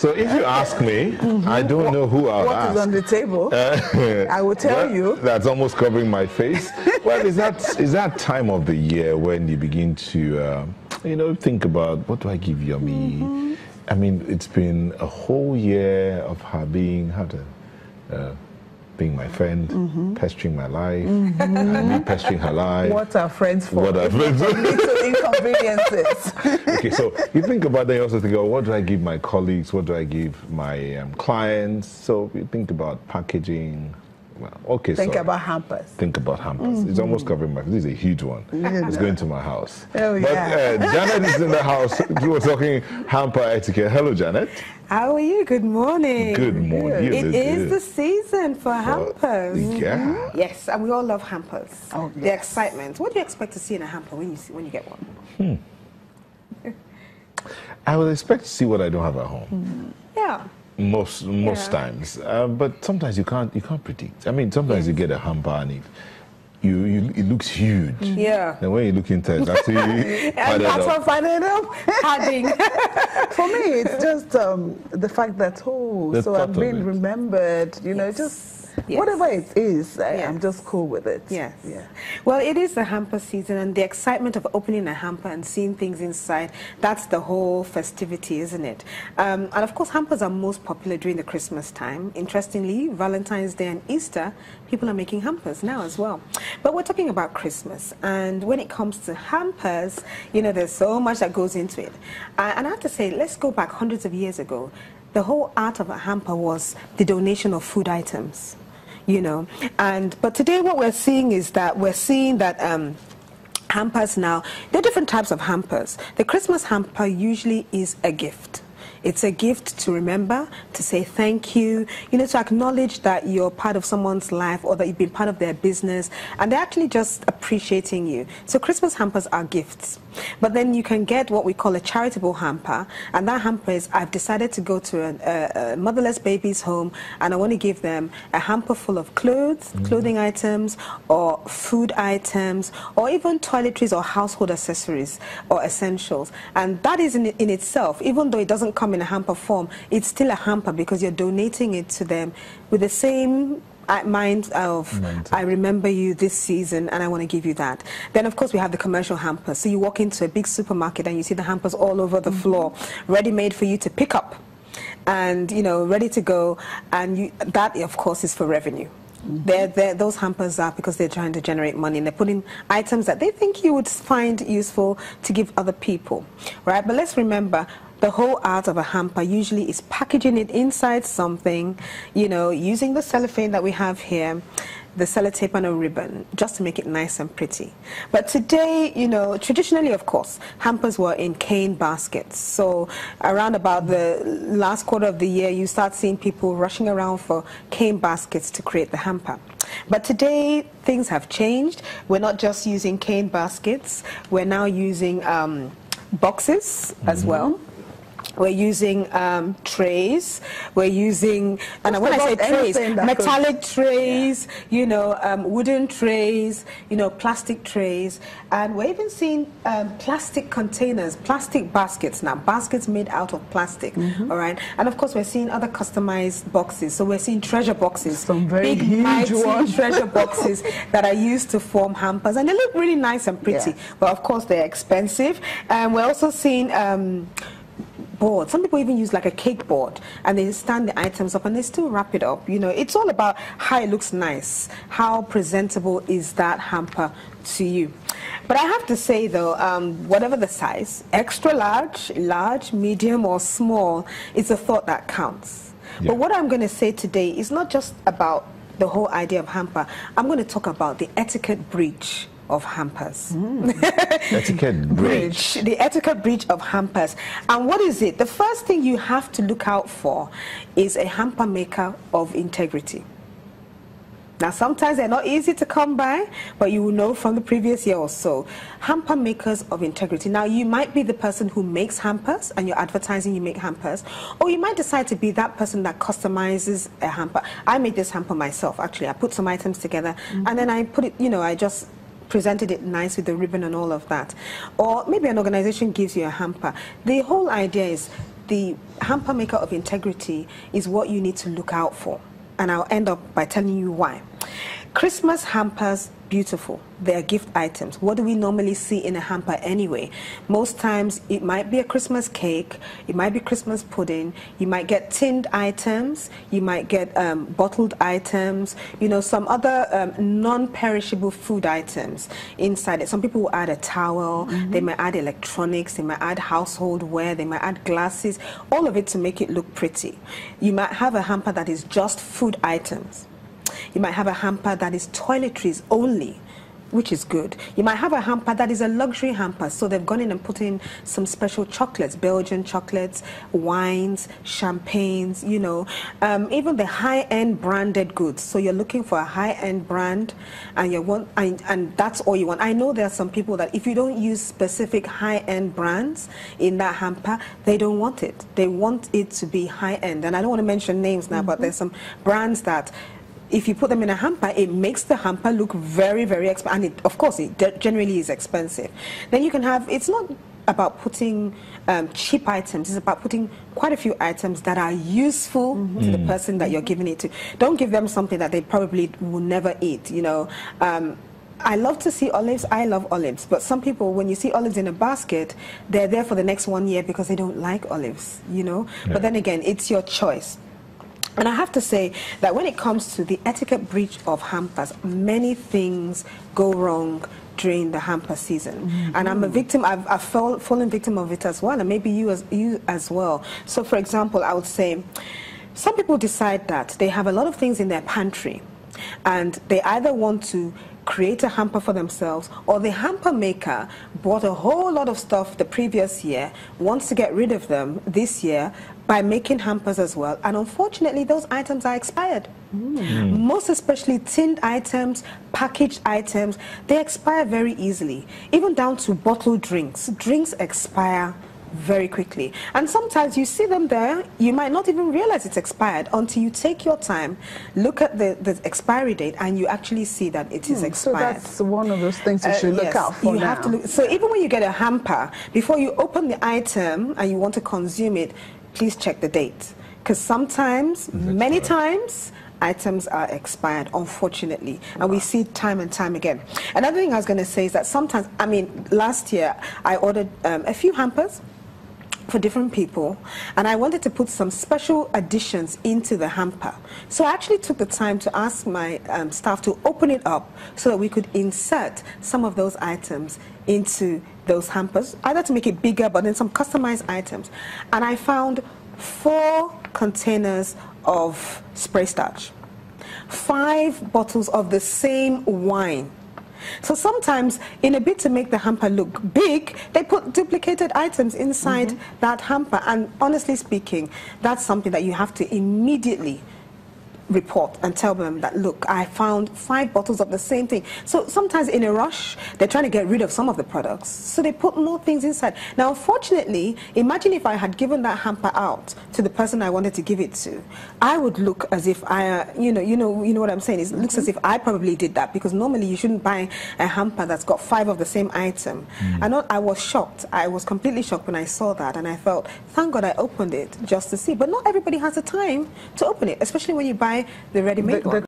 So if you ask me, I don't know who I'll ask. What is on the table? I will tell you. That's almost covering my face. Well, is that time of the year when you begin to, think about what do I give Yummy? I mean, it's been a whole year of her being my friend, pestering my life, and me pestering her life. What are friends for? What are friends for? Little inconveniences. Okay, so you think about that, you also think, what do I give my colleagues? What do I give my clients? So you think about packaging. Well, okay, think about hampers. Think about hampers. It's almost covering my face. This is a huge one. It's going to my house. Oh, yeah. But Janet is in the house. We were talking hamper etiquette. Hello, Janet. How are you? Good morning. Good morning. It is the season for hampers. Yeah. Yes, and we all love hampers. Oh, yes. The excitement. What do you expect to see in a hamper when you get one? I would expect to see what I don't have at home. Yeah. Most times, but sometimes you can't predict. I mean, sometimes you get a hamper and it looks huge. Yeah. And when you look into it, actually, and that's what finding up. For me, it's just the fact that so I've been remembered. Whatever it is, I'm just cool with it. Yes. Yeah. Well, it is the hamper season, and the excitement of opening a hamper and seeing things inside, that's the whole festivity, isn't it? And of course, hampers are most popular during the Christmas time. Interestingly, Valentine's Day and Easter, people are making hampers now as well. But we're talking about Christmas, and when it comes to hampers, there's so much that goes into it. And I have to say, let's go back hundreds of years ago. The whole art of a hamper was the donation of food items. But today what we're seeing is that hampers now, there are different types of hampers. The Christmas hamper usually is a gift. It's a gift to remember, to say thank you, to acknowledge that you're part of someone's life or that you've been part of their business, and they're actually just appreciating you. So Christmas hampers are gifts. But then you can get what we call a charitable hamper, and that hamper is, I've decided to go to a motherless baby's home, and I want to give them a hamper full of clothing items, or food items, or even toiletries or household accessories or essentials. And that is in itself, even though it doesn't come in a hamper form, it's still a hamper because you're donating it to them with the same mind of, I remember you this season and I want to give you that. Then of course we have the commercial hampers. So you walk into a big supermarket and you see the hampers all over the floor, ready-made for you to pick up and ready to go, and that of course is for revenue. Those hampers are because they're trying to generate money, and they're putting items that they think you would find useful to give other people, right? But let's remember, the whole art of a hamper usually is packaging it inside something, using the cellophane that we have here, the sellotape and a ribbon, just to make it nice and pretty. But today, traditionally, of course, hampers were in cane baskets. So around about the last quarter of the year, you start seeing people rushing around for cane baskets to create the hamper. But today, things have changed. We're not just using cane baskets. We're now using boxes as well. We're using trays. We're using, and when I say trays, metallic trays, wooden trays, plastic trays, and we're even seeing plastic containers, plastic baskets now, baskets made out of plastic. All right, and of course we're seeing other customized boxes. So we're seeing treasure boxes, some very big, huge mighty treasure boxes that are used to form hampers, and they look really nice and pretty. Yeah. But of course they're expensive, and we're also seeing board. Some people even use like a cake board, and they stand the items up and they still wrap it up. It's all about how it looks nice. How presentable is that hamper to you? But I have to say though, whatever the size, extra large, large, medium or small, it's a thought that counts. Yeah. But what I'm going to say today is not just about the whole idea of hamper. I'm going to talk about the etiquette breach of hampers. Etiquette breach. The etiquette breach of hampers. And what is it? The first thing you have to look out for is a hamper maker of integrity. Now, sometimes they're not easy to come by, but you will know from the previous year or so. Hamper makers of integrity. Now, you might be the person who makes hampers and you're advertising you make hampers, or you might decide to be that person that customizes a hamper. I made this hamper myself, actually. I put some items together and then I put it, I just presented it nice with the ribbon and all of that. Or maybe an organization gives you a hamper. The whole idea is the hamper maker of integrity is what you need to look out for. And I'll end up by telling you why. Christmas hampers, beautiful. They are gift items. What do we normally see in a hamper anyway? Most times it might be a Christmas cake, it might be Christmas pudding, you might get tinned items, you might get bottled items, you know, some other non-perishable food items inside it. Some people will add a towel, they might add electronics, they might add household wear, they might add glasses, all of it to make it look pretty. You might have a hamper that is just food items. You might have a hamper that is toiletries only, which is good. You might have a hamper that is a luxury hamper, so they've gone in and put in some special chocolates, Belgian chocolates, wines, champagnes, you know, even the high-end branded goods. So you're looking for a high-end brand, and you want, and that's all you want. I know there are some people that if you don't use specific high-end brands in that hamper, they don't want it. They want it to be high-end, and I don't want to mention names now, but there's some brands that, if you put them in a hamper, it makes the hamper look very, very expensive. And of course, it generally is expensive. Then you can have, it's not about putting cheap items. It's about putting quite a few items that are useful to the person that you're giving it to. Don't give them something that they probably will never eat, you know. I love to see olives. I love olives. But some people, when you see olives in a basket, they're there for the next 1 year because they don't like olives, you know. Yeah. But then again, it's your choice. And I have to say that when it comes to the etiquette breach of hampers, many things go wrong during the hamper season. And I'm a victim, I've fallen victim of it as well, and maybe you as well. So for example, I would say, some people decide that they have a lot of things in their pantry, and they either want to create a hamper for themselves, or the hamper maker bought a whole lot of stuff the previous year, wants to get rid of them this year by making hampers as well, and unfortunately those items are expired. Most especially tinned items, packaged items, they expire very easily, even down to bottled drinks. Drinks expire very quickly, and sometimes you see them there, you might not even realize it's expired until you take your time, look at the expiry date, and you actually see that it is expired. So that's one of those things you should look out for. You have to look. So even when you get a hamper, before you open the item and you want to consume it, please check the date, because sometimes, many times, items are expired, unfortunately, and we see it time and time again. Another thing I was going to say is that sometimes, I mean, last year I ordered a few hampers for different people, and I wanted to put some special additions into the hamper. So I actually took the time to ask my staff to open it up so that we could insert some of those items into those hampers, either to make it bigger, but then some customized items. And I found 4 containers of spray starch, 5 bottles of the same wine. So sometimes, in a bid to make the hamper look big, they put duplicated items inside that hamper. And honestly speaking, that's something that you have to immediately report and tell them that, look, I found 5 bottles of the same thing. So sometimes in a rush, they're trying to get rid of some of the products, so they put more things inside. Now, unfortunately, imagine if I had given that hamper out to the person I wanted to give it to, I would look as if I, you know what I'm saying. It looks as if I probably did that, because normally you shouldn't buy a hamper that's got 5 of the same item. I was shocked. I was completely shocked when I saw that, and I felt, thank God I opened it just to see. But not everybody has the time to open it, especially when you buy the ready-made one.